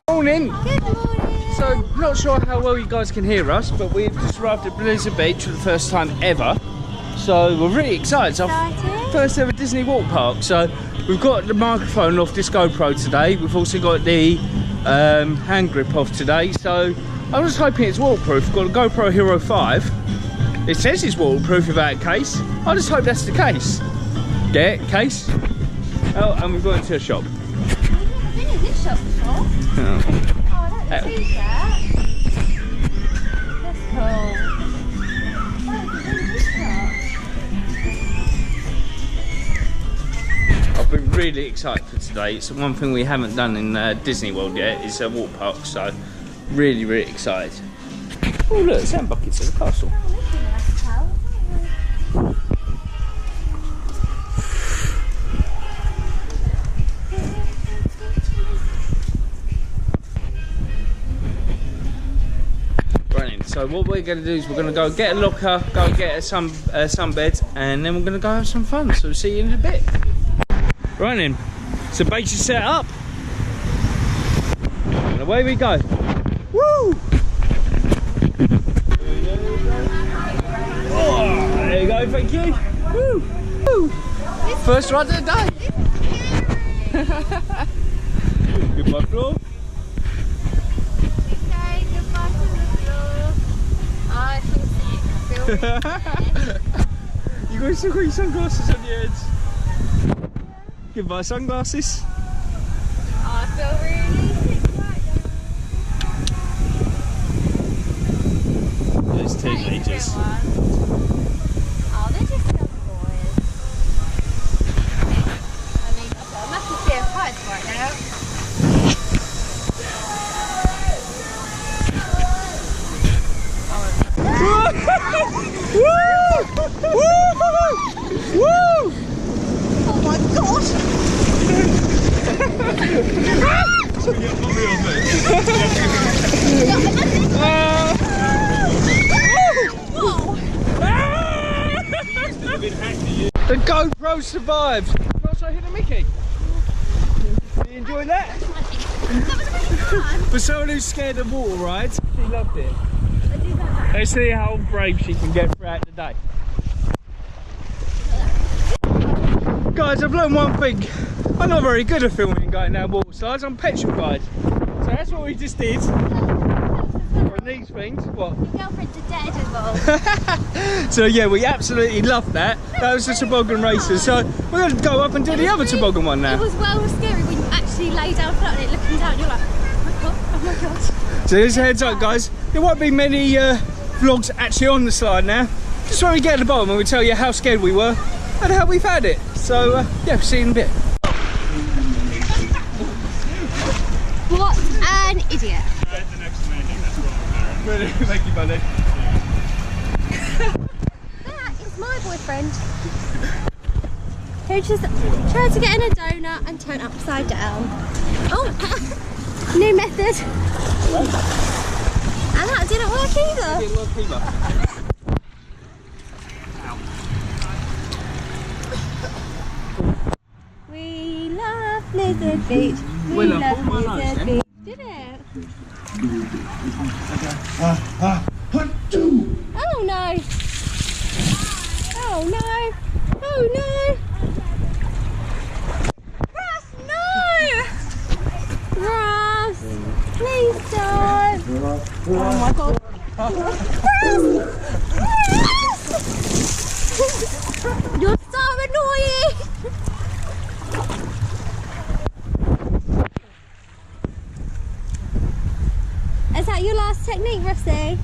Morning. Good morning. So, not sure how well you guys can hear us, but we've just arrived at Blizzard Beach for the first time ever. So we're really excited. It's our first ever Disney Walk Park. So we've got the microphone off this GoPro today. We've also got the hand grip off today. So I'm just hoping it's waterproof. We've got a GoPro Hero 5. It says it's waterproof without a case. I just hope that's the case. Get it? Case? Oh, and we've got into a shop. I've been in this shop before. Oh. Oh, that's a t-shirt. That's cool. I've been really excited for today. It's one thing we haven't done in Disney World yet is a walk park, so really, really excited. Oh look, sand buckets at the castle. So what we're going to do is we're going to go get a locker, go get a sunbed, and then we're going to go have some fun. So we'll see you in a bit. Right then, so base is set up, and away we go. Woo! Oh, there you go, thank you. Woo! Woo! First ride of the day. Goodbye, floor. You guys still got your sunglasses on your heads. Goodbye sunglasses. Oh, I feel really sick right now. Those teenagers. Oh, they're just young boys. I mean, I've got a massive fear of heights right now. Woo! Woo! Woo! Oh my gosh! The GoPro survived. You also hit a Mickey. Did you enjoy that? That was really fun. For someone who's scared of water rides, she loved it. Let's see how brave she can get throughout the day. Guys, I've learned one thing. I'm not very good at filming and going down water slides. I'm petrified. So that's what we just did. And these things, what? Your girlfriend's a daredevil. So yeah, we absolutely loved that. That was the toboggan races. So we're going to go up and do the other toboggan one now. It was well scary when you actually lay down flat on it, looking down. You're like, oh my god. So here's a heads up, guys. There won't be many vlogs actually on the slide now. Just when we get to the bottom and we tell you how scared we were and how we found it. So yeah, see you in a bit. What an idiot. Thank you, buddy. That is my boyfriend. Who just tried to get in a donut and turn upside down. Oh, new method. And that didn't work either. It didn't work either. We love Blizzard Beach. We love Blizzard Beach. Did it? Oh no! Oh no! Oh no! Ross, no! Ross, please don't! Oh my god! Ross! Ross! You're so annoying! Is that your last technique, Rusty? Babe,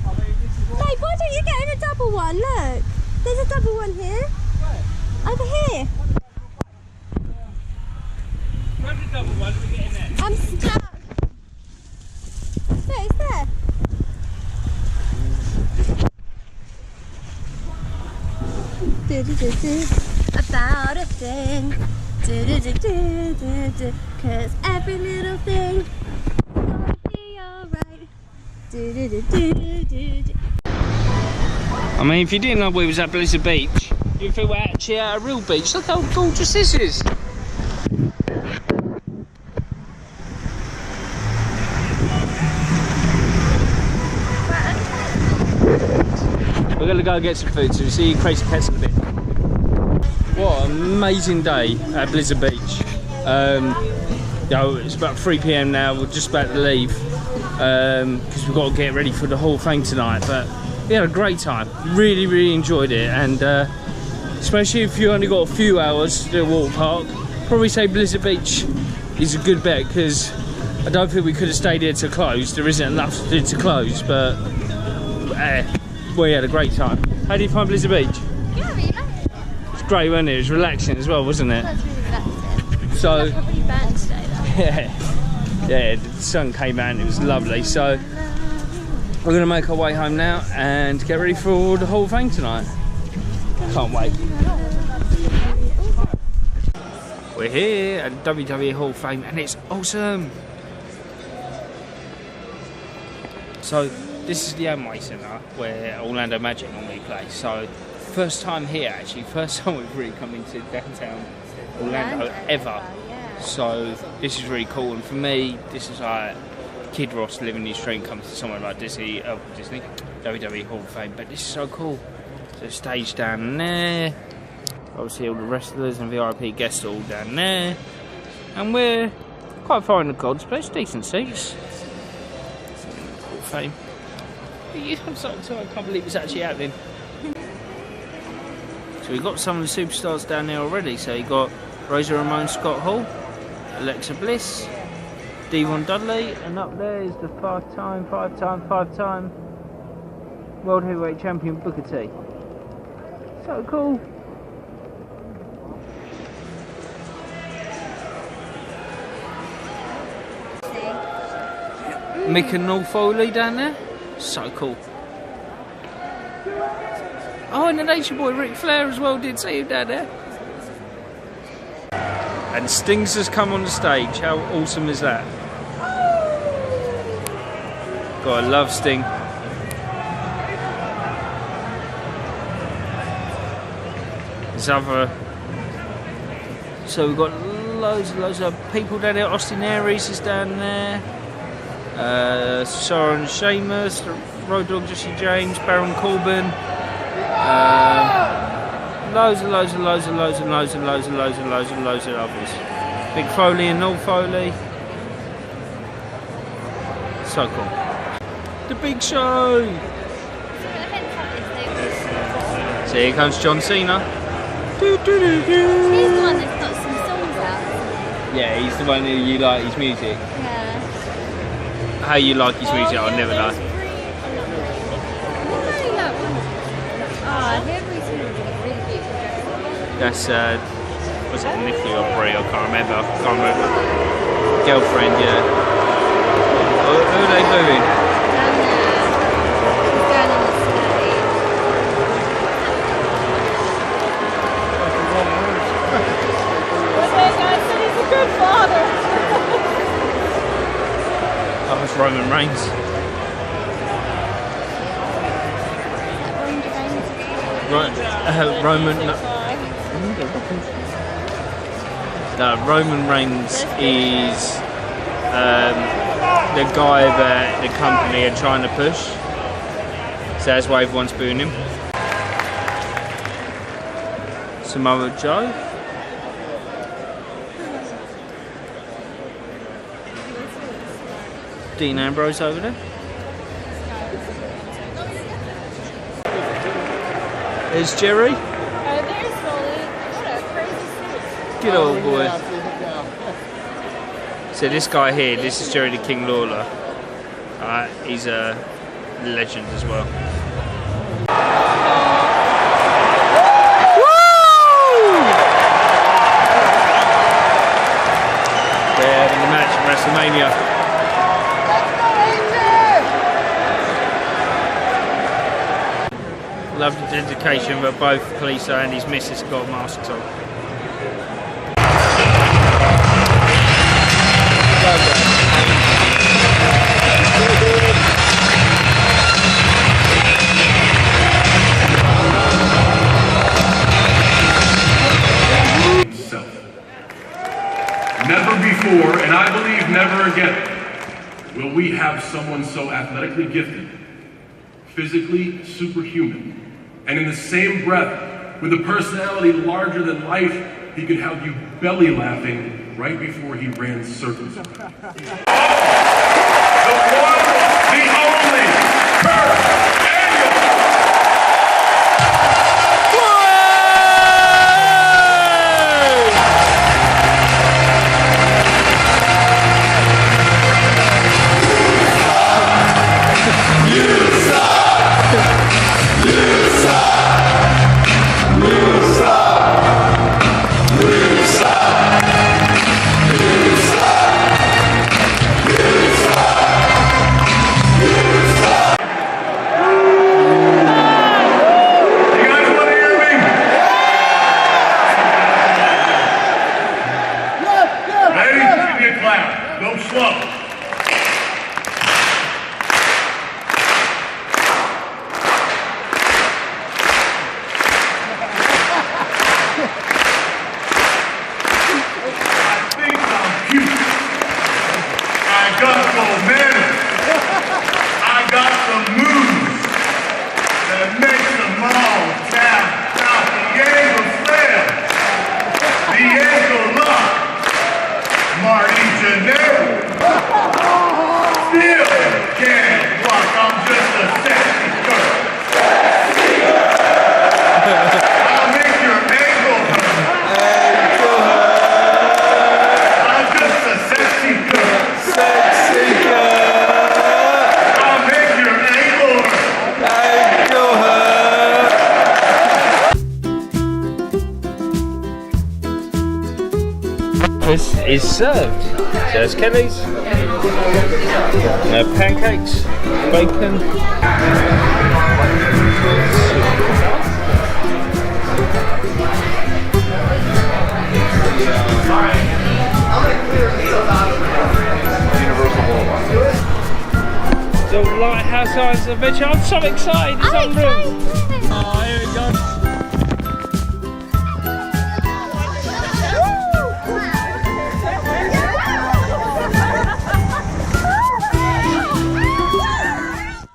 why don't you get in a double one? Look, there's a double one here. Over here. Grab the double one, we get in there. I'm stuck. Look, it's there. About a thing. 'Cause every little thing gonna be alright. I mean, if you didn't know we was at Blizzard Beach, you'd think we're actually at a real beach. Look how gorgeous this is. we're going to go get some food, so we'll see you crazy cats in a bit. What an amazing day at Blizzard Beach. It's about 3 PM now, we're just about to leave because we've got to get ready for the Hall of Fame tonight, but we had a great time, really enjoyed it, and especially if you only got a few hours to do a water park, probably say Blizzard Beach is a good bet, because I don't think we could have stayed here to close. There isn't enough to do to close, but we had a great time. How do you find Blizzard Beach? Yeah, really nice. It's great, wasn't it? It was relaxing as well, wasn't it? That's really relaxing. So, it's probably burnt today though. yeah, the sun came out and it was lovely. So we're going to make our way home now and get ready for the Hall of Fame tonight. Can't wait. We're here at WWE Hall of Fame and it's awesome. So this is the Amway Centre where Orlando Magic normally play. So first time here actually, first time we've really come into downtown Orlando ever. So this is really cool, and for me this is like Kid Ross living his dream comes to somewhere like Disney, WWE Hall of Fame, but this is so cool. So stage down there, obviously all the wrestlers and VIP guests are all down there, and we're quite far in the gods, but it's decent seats. Hall of Fame. I can't believe it's actually happening. So we've got some of the superstars down there already. So you've got Razor Ramon, Scott Hall, Alexa Bliss, Devon Dudley, and up there is the five-time World Heavyweight Champion Booker T. So cool. Mick and Noel Foley down there. So cool. Oh, and the Nature Boy Ric Flair as well, did see him down there. And Sting's has come on the stage. How awesome is that? God, I love Sting. There's other. So we've got loads of people down there. Austin Aries is down there. Soren Sheamus, Road Dogg Jesse James, Baron Corbin. Loads of others. Big Foley and Noel Foley. So cool. The Big Show. So here comes John Cena. He's the one that's got some songs out. Yeah, he's the one who you like his music. Yeah. How you like his music, I'll never know. That's was it Nicky or Brie? I can't remember. Girlfriend, yeah. Who are they doing? Down there. He's going on the stage. Okay, guys, so he's a good father. That was Roman Reigns. Roman Reigns is the guy that the company are trying to push. So that's why everyone's booing him. Samoa Joe. Dean Ambrose over there. There's Jerry. There's Foley. What a crazy suit. Good old boy. So this guy here, this is Jerry the King Lawler. He's a legend as well. Woo! They're in the match at WrestleMania. Love the dedication that both Kalisto and his missus got masks on. Never before, and I believe never again, will we have someone so athletically gifted, physically superhuman, And in the same breath, with a personality larger than life, he could have you belly laughing right before he ran circles. The one, the only, Kurt Angle! Go slow. I think I'm cute. I got some manners. I got some moves that make them all tap out. The angle flail. The angle lock. Marty Gennaro. Still can't block. I'm just a sexy girl. I'll make your ankle hurt. I'm just a sexy girl. I'll make your ankle hurt. This is served. There's Kelly's, pancakes, bacon. The Lighthouse Islands Adventure. I'm so excited. It's unreal. Excited. Oh, here it goes.